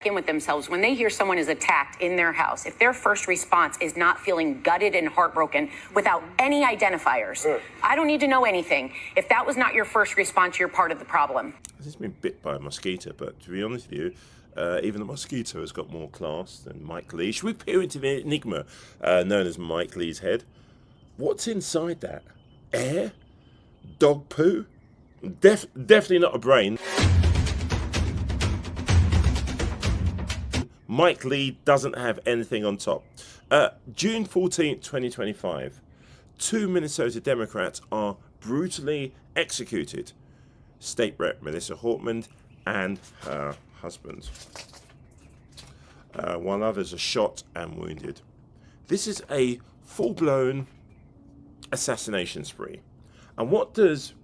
in with themselves when they hear someone is attacked in their house. If their first response is not feeling gutted and heartbroken without any identifiers, I don't need to know anything. If that was not your first response, you're part of the problem. This has been bit by a mosquito, but to be honest with you, even the mosquito has got more class than Mike Lee. Should we peer into the enigma known as Mike Lee's head? What's inside that? Air? Dog poo? Definitely not a brain. Mike Lee doesn't have anything on top. June 14th, 2025, 2 Minnesota Democrats are brutally executed. State Rep Melissa Hortman and her husband, while others are shot and wounded. This is a full-blown assassination spree. And what does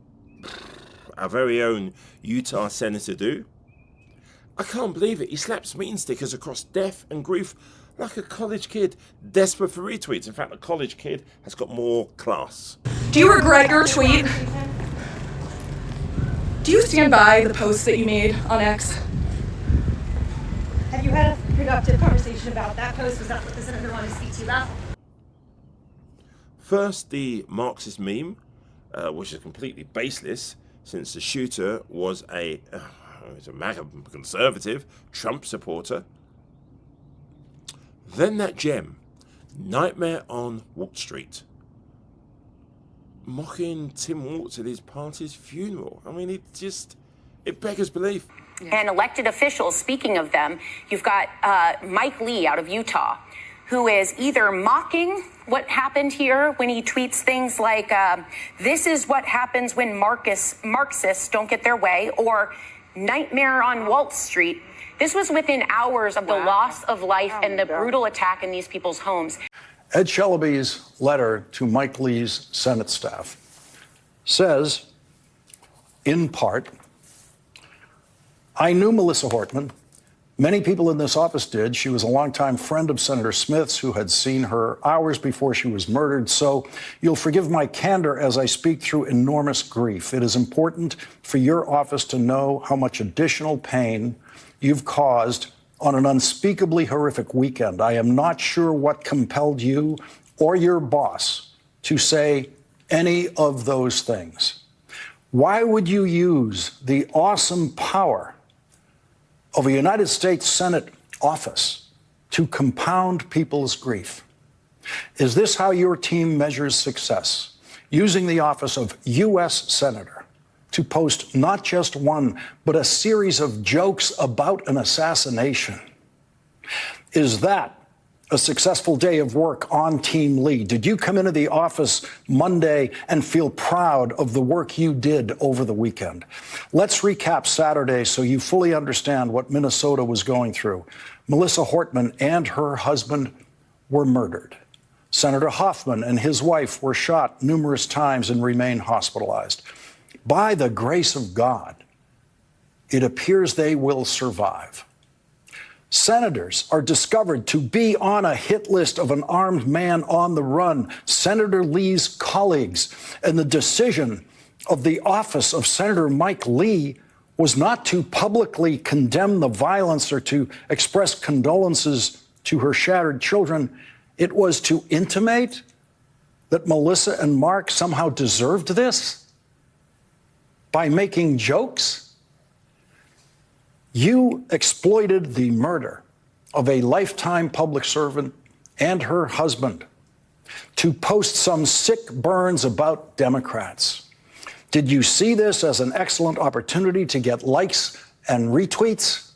our very own Utah senator do? I can't believe it. He slaps meat stickers across death and grief like a college kid desperate for retweets. In fact, a college kid has got more class. Do you regret your tweet? Do you stand by the post that you made on X? Have you had a productive conversation about that post? Was that what the senator wanted to speak to you about? First, the Marxist meme, which is completely baseless, since the shooter was a MAGA conservative Trump supporter. Then that gem, Nightmare on Wall Street, mocking Tim Walz at his party's funeral. I mean, it beggars belief. And elected officials, speaking of them, you've got Mike Lee out of Utah, who is either mocking what happened here when he tweets things like, this is what happens when Marxists don't get their way, or Nightmare on Wall Street. This was within hours of the loss of life and the brutal attack in these people's homes. Ed Sheleby's letter to Mike Lee's Senate staff says, in part, I knew Melissa Hortman. Many people in this office did. She was a longtime friend of Senator Smith's who had seen her hours before she was murdered. So you'll forgive my candor as I speak through enormous grief. It is important for your office to know how much additional pain you've caused on an unspeakably horrific weekend. I am not sure what compelled you or your boss to say any of those things. Why would you use the awesome power of a United States Senate office to compound people's grief? Is this how your team measures success? Using the office of U.S. Senator to post not just one, but a series of jokes about an assassination. Is that a successful day of work on Team Lee? Did you come into the office Monday and feel proud of the work you did over the weekend? Let's recap Saturday so you fully understand what Minnesota was going through. Melissa Hortman and her husband were murdered. Senator Hoffman and his wife were shot numerous times and remain hospitalized. By the grace of God, it appears they will survive. Senators are discovered to be on a hit list of an armed man on the run, Senator Lee's colleagues, and the decision of the office of Senator Mike Lee was not to publicly condemn the violence or to express condolences to her shattered children. It was to intimate that Melissa and Mark somehow deserved this by making jokes. You exploited the murder of a lifetime public servant and her husband to post some sick burns about Democrats. Did you see this as an excellent opportunity to get likes and retweets?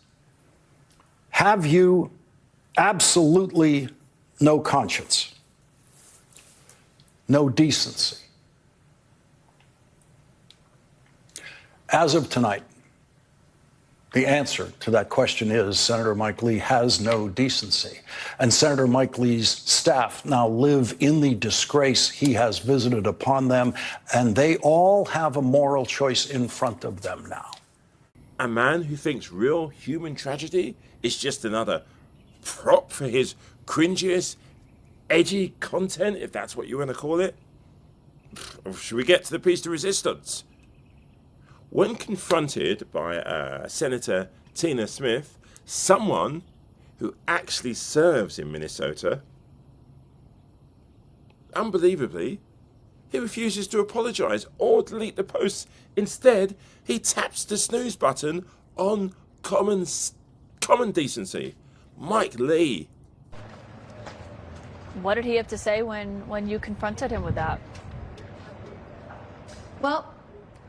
Have you absolutely no conscience, no decency? As of tonight, the answer to that question is Senator Mike Lee has no decency. And Senator Mike Lee's staff now live in the disgrace he has visited upon them, and they all have a moral choice in front of them now. A man who thinks real human tragedy is just another prop for his cringiest, edgy content, if that's what you want to call it? Should we get to the piece de resistance? When confronted by Senator Tina Smith someone who actually serves in Minnesota, unbelievably, he refuses to apologize or delete the posts. Instead, he taps the snooze button on common decency. Mike Lee. What did he have to say when you confronted him with that? Well,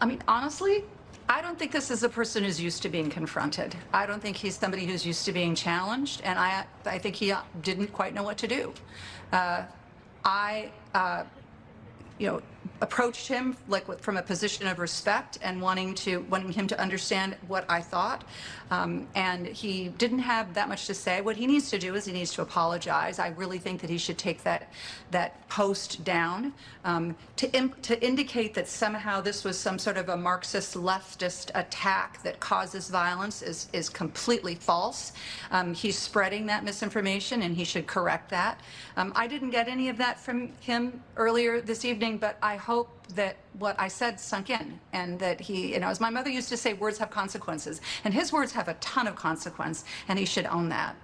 I mean, honestly, I don't think this is a person who's used to being confronted. I don't think he's somebody who's used to being challenged, and I think he didn't quite know what to do. I approached him from a position of respect and wanting him to understand what I thought. And he didn't have that much to say. What he needs to do is he needs to apologize. I really think that he should take that post down. To indicate that somehow this was some sort of a Marxist leftist attack that causes violence is completely false. He's spreading that misinformation and he should correct that. I didn't get any of that from him earlier this evening, but I hope that what I said sunk in and that he, as my mother used to say, words have consequences, and his words have a ton of consequence, and he should own that.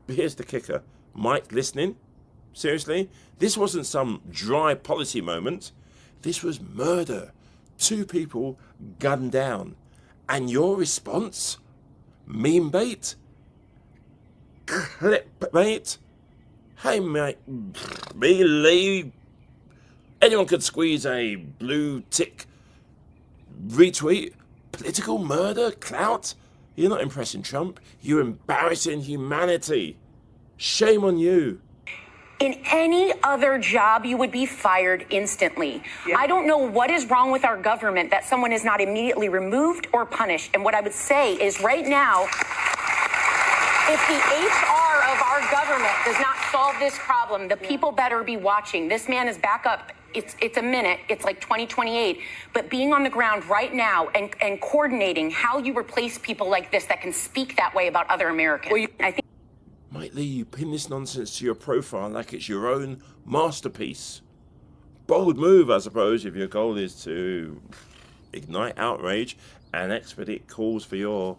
Here's the kicker. Mike, listening? Seriously? This wasn't some dry policy moment. This was murder. 2 people gunned down. And your response? Meme bait? Clip bait? Hey, mate, me, Lee, anyone could squeeze a blue tick retweet. Political murder? Clout? You're not impressing Trump. You're embarrassing humanity. Shame on you. In any other job, you would be fired instantly. Yeah. I don't know what is wrong with our government that someone is not immediately removed or punished. And what I would say is right now, if the HR of our government does not solve this problem, the people better be watching. This man is back up. It's a minute. It's like 2028. But being on the ground right now and coordinating how you replace people like this that can speak that way about other Americans. Well, I think. Mike Lee, you pin this nonsense to your profile like it's your own masterpiece. Bold move, I suppose, if your goal is to ignite outrage and expedite calls for your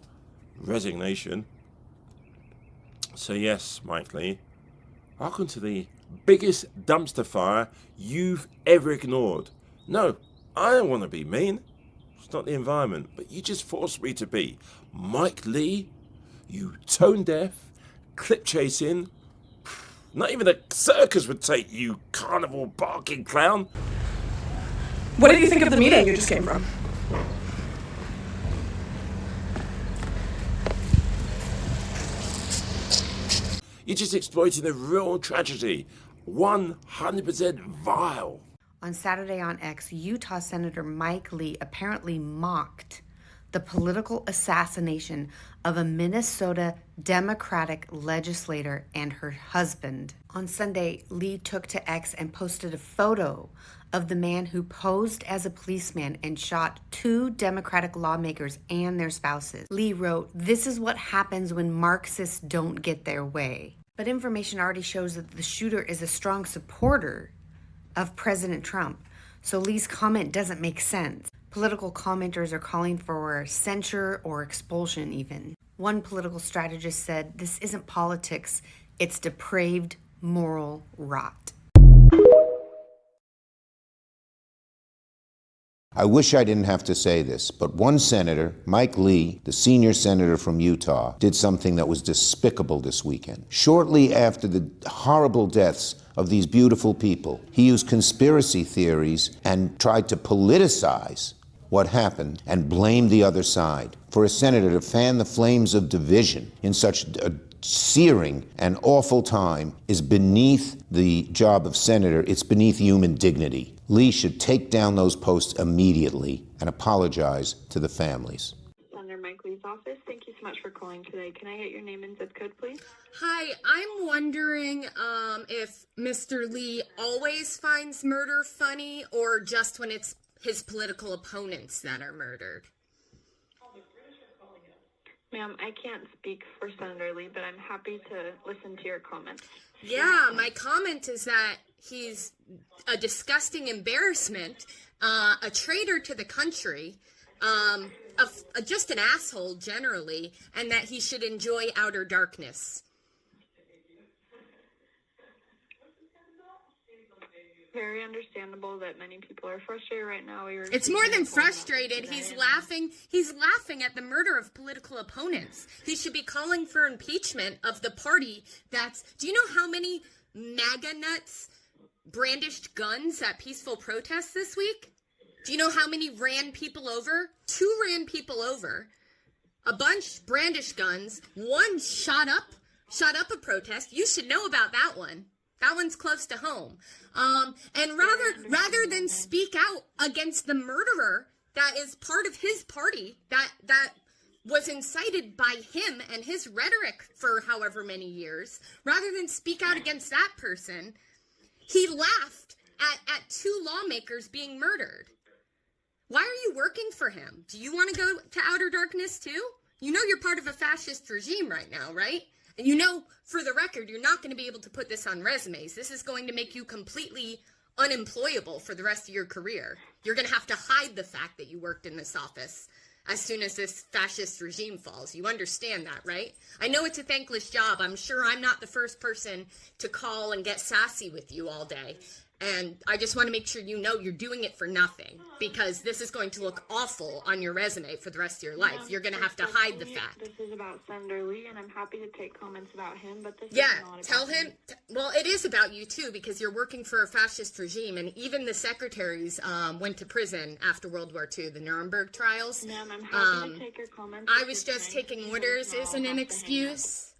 resignation. So yes, Mike Lee, welcome to the biggest dumpster fire you've ever ignored. No, I don't want to be mean. It's not the environment, but you just forced me to be. Mike Lee, you tone deaf, clip chasing. Not even a circus would take you, carnival barking clown. What did you think of the meeting you just came from? You're just exploiting a real tragedy. 100% vile. On Saturday on X, Utah Senator Mike Lee apparently mocked the political assassination of a Minnesota Democratic legislator and her husband. On Sunday, Lee took to X and posted a photo of the man who posed as a policeman and shot 2 Democratic lawmakers and their spouses. Lee wrote, "This is what happens when Marxists don't get their way." But information already shows that the shooter is a strong supporter of President Trump, so Lee's comment doesn't make sense. Political commenters are calling for censure or expulsion even. One political strategist said, "This isn't politics, it's depraved moral rot." I wish I didn't have to say this, but one senator, Mike Lee, the senior senator from Utah, did something that was despicable this weekend. Shortly after the horrible deaths of these beautiful people, he used conspiracy theories and tried to politicize what happened and blamed the other side. For a senator to fan the flames of division in such a searing and awful time is beneath the job of senator. It's beneath human dignity. Lee should take down those posts immediately and apologize to the families. Senator Mike Lee's office, thank you so much for calling today. Can I get your name and zip code, please? Hi, I'm wondering if Mr. Lee always finds murder funny or just when it's his political opponents that are murdered. Ma'am, I can't speak for Senator Lee, but I'm happy to listen to your comments. Yeah, my comment is that he's a disgusting embarrassment, a traitor to the country, just an asshole generally, and that he should enjoy outer darkness. Very understandable that many people are frustrated right now. It's more than frustrated. He's laughing. He's laughing at the murder of political opponents. He should be calling for impeachment of the party that's... Do you know how many MAGA nuts brandished guns at peaceful protests this week? Do you know how many ran people over? 2 ran people over. A bunch brandished guns. 1 shot up a protest. You should know about that one. That one's close to home. And rather than speak out against the murderer that is part of his party, that was incited by him and his rhetoric for however many years, rather than speak out against that person, he laughed at 2 lawmakers being murdered. Why are you working for him? Do you want to go to outer darkness too? You know you're part of a fascist regime right now, right? And you know, for the record, you're not going to be able to put this on resumes. This is going to make you completely unemployable for the rest of your career. You're going to have to hide the fact that you worked in this office as soon as this fascist regime falls. You understand that, right? I know it's a thankless job. I'm sure I'm not the first person to call and get sassy with you all day. And I just want to make sure you know you're doing it for nothing, because this is going to look awful on your resume for the rest of your life. You're going to have to hide the fact. This is about Senator Lee, and I'm happy to take comments about him, but this is not about tell him. Well, it is about you, too, because you're working for a fascist regime, and even the secretaries went to prison after World War II, the Nuremberg trials. Ma'am, I'm happy to take your comments. I was just taking orders isn't an excuse.